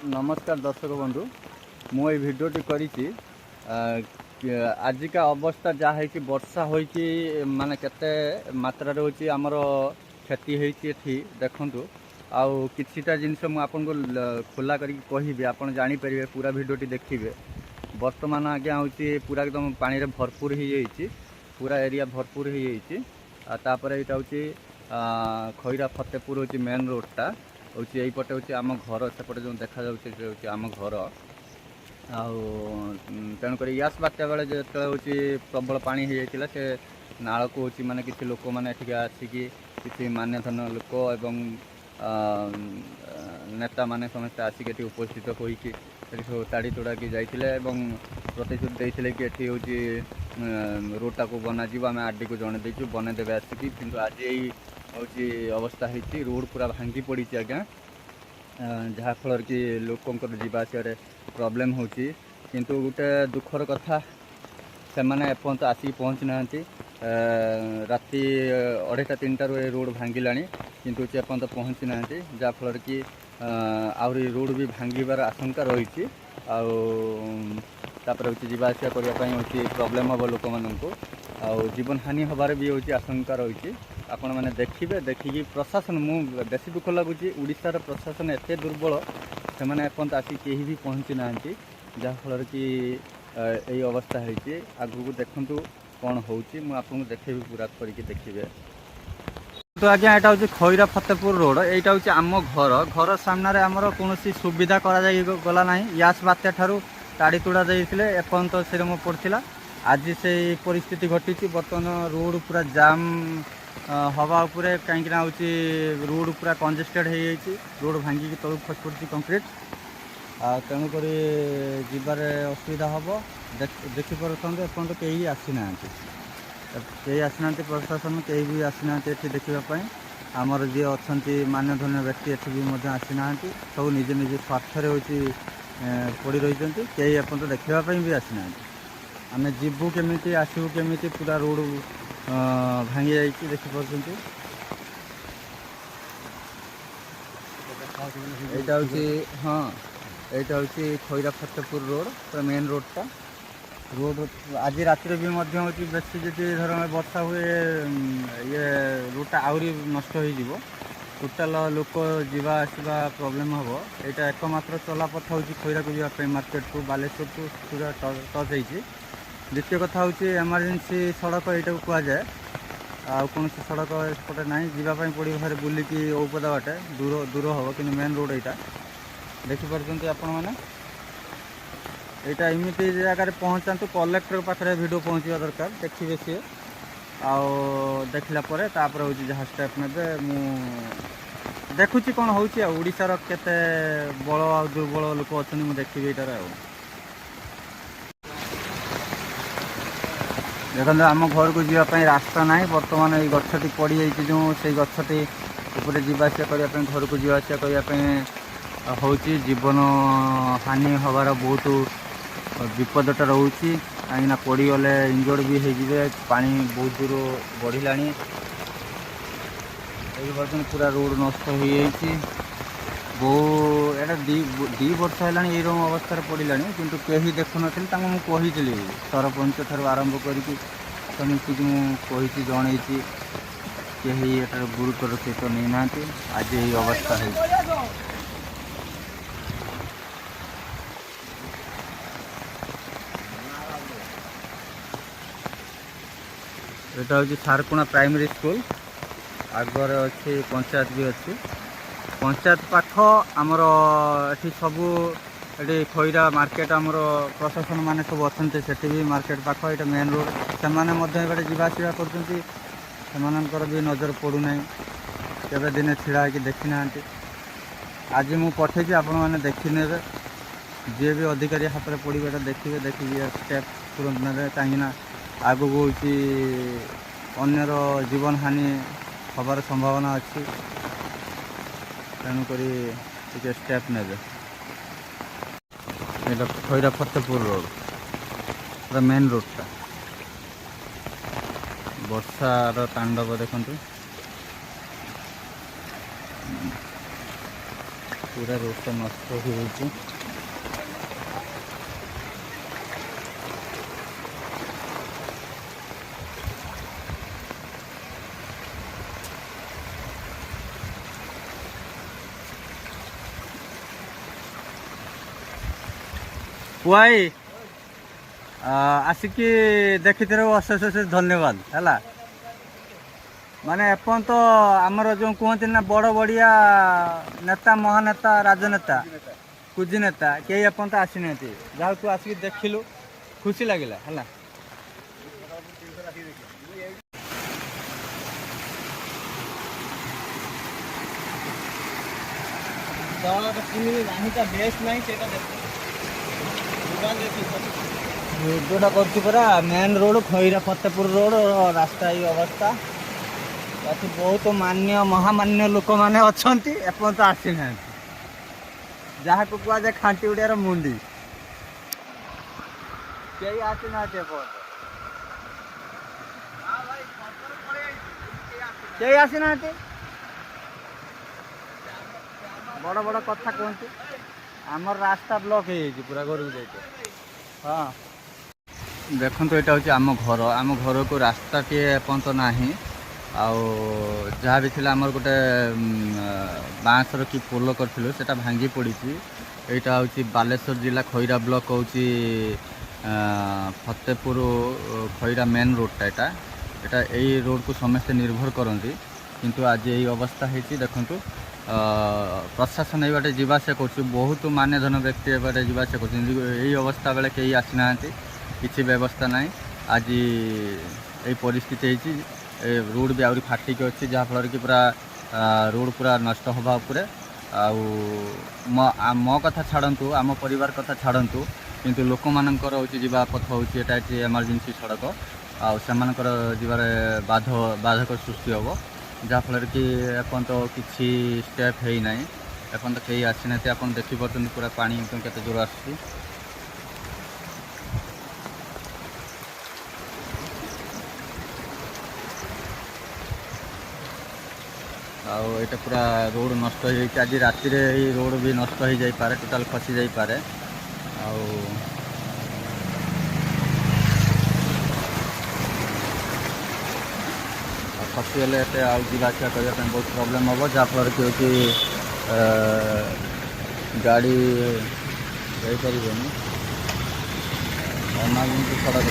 नमस्कार दर्शक बंधु मु भिडियोटी करी आजिका अवस्था जहाँ है वर्षा हो माने केते मात्रा होची आमर क्षति होती देखु आउ किछिटा जिनस मुझे खोला करके कहबी आपन जानी परिबे पूरा भिडियोटी देखिए। वर्तमान आज्ञा हूँ पूरा एकदम पानी रे भरपूर हो जाइए, पूरा एरिया भरपूर हो जाइए। तापर यहाँ हूँ खैरा फतेहपुर हूँ मेन रोडटा हूँ यहीपटे हूँ आम घर सेपटे जो देखा हूँ आम घर तेणुक यास बात्या बेले जो हूँ प्रबल पानी हो जाता से नाल को हूँ माने किसी लोक मैंने आसिकी किसी मान्यधन लोक एवं नेता माने समस्त आसिक उपस्थित होइकी सब ताड़ी तोड़ा कि जाइए प्रतिश्रुति देते कि ये हूँ रोडटा को बनाजी आम आरडी को जन देचु बनईदेवे आसिकी कि आज यही हूँ अवस्था होती रोड पूरा भांगी पड़ी आज्ञा जहाँफल कि लोकंर जावासर प्रोब्लेम होची किंतु गोटे दुखर कथा से मैंने एपर्त आसिक पहुँची ना राति 2:30-3 रोड भांगिला किंतु एपर्त पहुँची ना जहाँफल कि आहरी रोड भी भांगार आशंका रही तापर हूँ जावासिया करने हूँ प्रोब्लेम हम लोक मानू जीवन हानि हबार भी हूँ आशंका रही आपण मैंने देखिए देखिकी प्रशासन मुझे बेसी दुख लगुच ओडिशार प्रशासन एत दुर्बल से मैंने एपर्त आसिक कहीं भी पहुँची ना जहाँफल कि यही अवस्था है आगू देखु कौन होची मु आपको देखेबी पूरा करके देखिए। तो आज्ञा यहाँ हूँ खैरा फतेहपुर रोड यहाँ हूँ आम घर सामने आमर कौन सुविधा गला ना यास बात्या ठारू ताड़ी तुड़ा देते एपर्त से पड़ता आज से परिस्थिति घटी बर्तमान रोड पूरा जाम हवा उपरे कहीं हूँ रोड पूरा कंजेस्टेड हो जाइए रोड भांगिकी तलू खस पड़ी कंक्रीट तेणुक जबार असुविधा हम देखिपे एपर्त कहीं आसी ना कहीं आसीना प्रशासन कहीं भी आसीना देखापी आमर जी अच्छा मान्यधन्य व्यक्ति एटी भी आसीना सब निजे निजे स्वार्थ हूँ पड़ रही कहीं एपर्त देखापी भी आसीना आम जीवु केमी आसबू केमी पूरा रोड भांगी जाइए देखिपुं यहाँ हूँ हाँ यहाँ हूँ खैरा फतेहपुर रोड पूरा मेन रोडटा रोड आज रातिर भी बेसी जी धर वर्षा हुए ये रोडटा आहरी नष्ट हो टोटाल लोक जावा आसवा प्रोब्लेम हम यहाँ एकमात्र चलापथ हूँ खैरा को जावाई मार्केट को बालेश्वर को पूरा टच हो। द्वितीय कथा हूँ एमरजेंसी सड़क यहाँ को कहुए आ कौन सड़क एपटे ना जावाई पड़ो भाई बुलिकी औपदा बाटे दूर दूर हम कि मेन रोड यहाँ देखिपुं आपण मैंने यहाँ इमती जगह पहुँचा कलेक्टर पाखे वीडियो पहुँचा दरकार देखिए सी देखला हूँ जहाँ स्टेप ने देखुची कौन होशार केते बल आ दुर्बल लोक अच्छा मुझे देखी यहाँ देखो आम घर को जावाई रास्ता ना बर्तमान ये गछटी पड़ जाइए जो से गछटी उपरे जावासिया करने घर को जावासिया करने हूँ जीवन हानि हबार बहुत विपदटा रोचे कहीं पड़गले इंजर्ड भी हो पानी बहुत दूर बढ़ला पूरा रोड नष्ट हो जाइए बहु दी वर्ष है ये अवस्था पड़ला किंतु कहीं देखु नी मुझे सरपंच ठार आरंभ करके समिति मुझे जन कहीं ये गुरुतर सहित नहीं ना आज ये अवस्था है। यहाँ हूँ सारकुणा प्राइमरी स्कूल आगर अच्छी पंचायत भी अच्छी पंचायत पाख आमर ये सबू ये खैरा मार्केट आमर प्रशासन मान सब अच्छा से भी मार्केट पाख ये मेन रोड से जावासवा कर भी नजर पड़ूना केवे दिन छिड़ा कि देखी ना आज मुझे पठे आपण मैंने देखी ने जी भी अधिकारी हाथ में पड़ा देखिए देखिए स्टेप तुरंत ने कहीं आगू हूँ अन्यर जीवन हानि हबार संभावना अच्छी तेणुक स्टेप ने खैरा फतेहपुर रोड पूरा मेन रोडटा वर्षार तांडव देखु पूरा रोडटा नष्ट हो पुआई आसिकी देखी अशेष अशेष धन्यवाद है माने एपन तो आमर जो कहते ना बड़ बड़िया नेता महानेता राजनेता कुजी नेता कई एपन तो आसी ना जहाँ तू आसिक देखिलु खुशी लगिला है जोटा करा मेन रोड खईरा फतेहपुर रोड रास्ता ये अवस्था बाकी बहुत मान्य महामान्य लोक मैंने अच्छा एपन तो आसी ना जहाँ को कह जाए खांटी उड़ियार मुंडी कई आसी ना कई आसी ना बड़ बड़ कथा कहते आमर रास्ता ब्लॉक हो पूरा घर को जाइए हाँ देखो यहाँ हूँ आम घर को रास्ता टे एपर्त ना जहाँ भी थी आमर गोटे बाँसर कि पोल करूँ से भांगी पड़ी यहाँ हूँ बालेश्वर जिला खईरा ब्लॉक हूँ फतेहपुर खईरा मेन रोडटा यहाँ यही रोड को समस्ते निर्भर करती किंतु आज यही अवस्था है देखु प्रशासन ये बाटे जावास कर बहुत मान्यधन व्यक्ति ये बाटे जावास कर अवस्था बेले कहीं आसी ना किसी व्यवस्था ना आज यही परिस्थिति रोड भी आहरी फाटिक अच्छी जहाँफल कि पूरा रोड पूरा नष्ट हवा उपरे मो कथा छाड़ू आम परिवार कथा छाड़ू किंतु लोक मानकर हूँ जीवा पथ हूँ ये एमरजेंसी सड़क आर जीवार बाधक सृष्टि हम जहाँफल कि एपन तो किसी स्टेप है ना एपन तो कहीं आसी ना आप देखिपे पूरा पानी केते जोर आस आटा पूरा रोड नष्ट हो आज राति रोड भी नष्ट हो जाए टोटाल खसी जापे खसीगले जावासा करने बहुत प्रोब्लेम हम जहाँफल कि गाड़ी जापर एमरजेंसी सड़क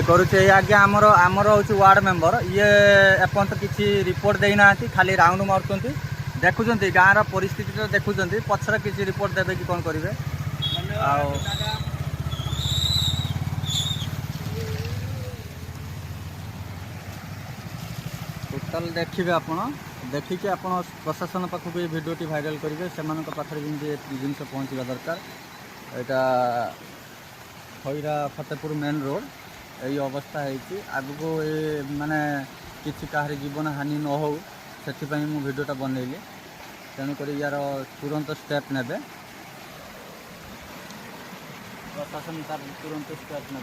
करुचे आज्ञा आमर आमर हूँ वार्ड मेंबर ये एपर्त किसी रिपोर्ट देना खाली राउंड मारुंट देखुं गाँव परिस्थिति देखुं पछर किसी रिपोर्ट देवे कि कौन करेंगे टोटाल देखिए आपण देखिए आप प्रशासन पाखक ये भिडियोटी भाइराल करेंगे से पाखे जिन पहुँचवा दरकार यहाँ खईरा फतेहपुर मेन रोड यही अवस्था है आगको ये माने किसी कहार जीवन हानि न हो से मु भिडियोटा बनइली तेणुक यार तुरंत स्टेप ने प्रशासन तार तुरंत स्टेप ने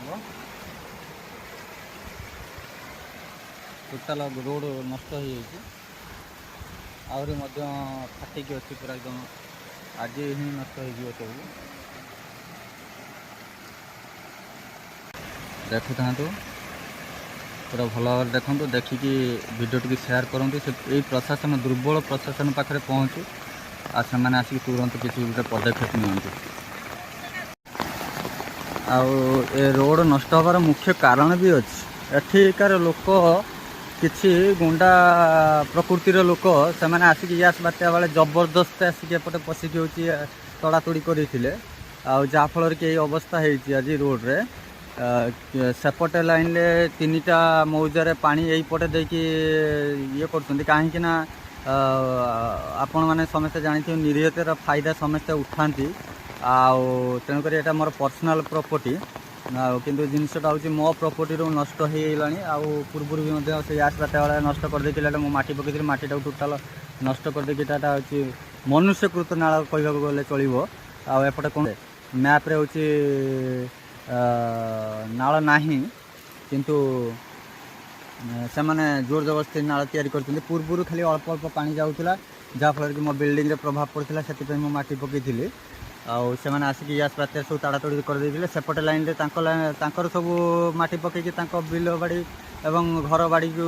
टोटाल रोड नष्ट हो आहरी फाटिक अच्छी पूरा एकदम आज ही नष्ट हो सब देखु था पूरा भल भाव देखो देखिकी भिडियो टी सेयार करूँ से प्रशासन दुर्बल प्रशासन पाखे पहुँचू आ से आसिक तुरंत किसी गोटे पदक्षेप नि ए रोड नष्ट हबार मुख्य कारण भी अच्छी एठिकार लोक किसी गुंडा प्रकृतिर लोक से आसिक यास बात्या बेले जबरदस्त आसिक एपटे पशिक हूँ तड़ातड़ी करते जहाँफल कि अवस्था है आज रोड रे सेपटे लाइन ले तीनटा मौजार पानी यहीपटे देकी ये कर कहीं आपण मैंने समस्ते जानी निरीहतर फायदा समस्ते उठाती तेणुक यहाँ मोर पर्सनाल प्रॉपर्टी किंतु जिनसटा हूँ मो प्रॉपर्टी नष्ट हो पूर्व भी से आस बात्या वाला नष्ट कर देती मो माटी पकई माटीटा टोटाल नष्ट कर देता हूँ मनुष्यकृत नाल कह गले चलो आपटे कौन मैप्रे हूँ नाल नाही କିନ୍ତୁ ସେମାନେ ଜୋର ଜବରଦସ୍ତି ନାଳ ତିଆରି କରିଛନ୍ତି। ପୂର୍ବରୁ ଖାଲି ଅଳ୍ପ ଅଳ୍ପ ପାଣି ଯାଉଥିଲା, ଯାହାଫଳରେ କି ମୋ ବିଲ୍ଡିଂରେ ପ୍ରଭାବ ପଡ଼ୁଥିଲା, ସେଥିପାଇଁ ମୁଁ ମାଟି ପକାଇଥିଲି। ଆଉ ସେମାନେ ଆସିକି ଗ୍ୟାସ୍ ବାତ୍ୟା ସବୁ ତାଡ଼ାତଡ଼ି କରିଦେଇଥିଲେ। ସେପଟେ ଲାଇନ୍ରେ ତାଙ୍କର ସବୁ ମାଟି ପକାଇକି ତାଙ୍କ ବିଲ ବାଡ଼ି ଏବଂ ଘର ବାଡ଼ିକୁ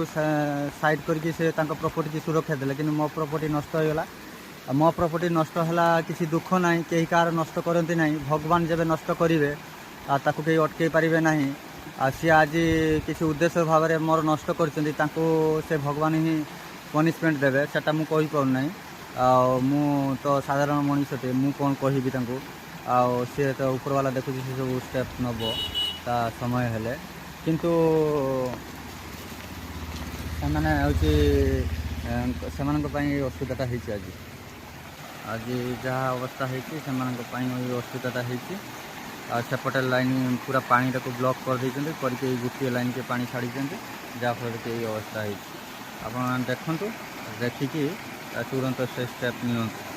ସାଇଡ଼୍ କରିକି ସେ ତାଙ୍କ ପ୍ରପର୍ଟିକି ସୁରକ୍ଷା ଦେଲେ। କିନ୍ତୁ ମୋ ପ୍ରପର୍ଟି ନଷ୍ଟ ହୋଇଗଲା। ଆଉ ମୋ ପ୍ରପର୍ଟି ନଷ୍ଟ ହେଲା, କିଛି ଦୁଃଖ ନାହିଁ, କେହି କାହାର ନଷ୍ଟ କରନ୍ତି ନାହିଁ। ଭଗବାନ ଯେବେ ନଷ୍ଟ କରିବେ ଆଉ ତାକୁ କେହି ଅଟକାଇ ପାରିବେ ନାହିଁ। ଆଉ ସିଏ ଆଜି କିଛି ଉଦ୍ଦେଶ୍ୟ ଭାବରେ ମୋର ନଷ୍ଟ କରିଛନ୍ତି, ତାଙ୍କୁ ସେ ଭଗବାନ ହିଁ ପନିସମେଣ୍ଟ ଦେବେ, ସେଟା ମୁଁ କହିପାରୁନାହିଁ। ଆଉ ମୁଁ ତ ସାଧାରଣ ମଣିଷଟେ, ମୁଁ କ'ଣ କହିବି ତାଙ୍କୁ। ଆଉ ସିଏ ତ ଉପରବାଲା ଦେଖୁଛି, ସେ ସବୁ ଷ୍ଟେପ୍ ନେବ ତା ସମୟ ହେଲେ। କିନ୍ତୁ ସେମାନେ ହେଉଛି ସେମାନଙ୍କ ପାଇଁ ଏଇ ଅସୁବିଧାଟା ହେଇଛି। ଆଜି ଯାହା ଅବସ୍ଥା ହେଇଛି ସେମାନଙ୍କ ପାଇଁ ଏଇ ଅସୁବିଧାଟା ହେଇଛି। ଆଉ ସେପଟେ ଲାଇନ୍ ପୁରା ପାଣିଟାକୁ ବ୍ଲକ୍ କରିଦେଇଛନ୍ତି, କରିକି ଏଇ ଗୋଟିଏ ଲାଇନ୍କି ପାଣି ଛାଡ଼ିଛନ୍ତି, ଯାହାଫଳରେ କି ଏଇ ଅବସ୍ଥା ହେଇଛି। ଆପଣମାନେ ଦେଖନ୍ତୁ, ଦେଖିକି ତୁରନ୍ତ ସେ ଷ୍ଟେପ୍ ନିଅନ୍ତୁ।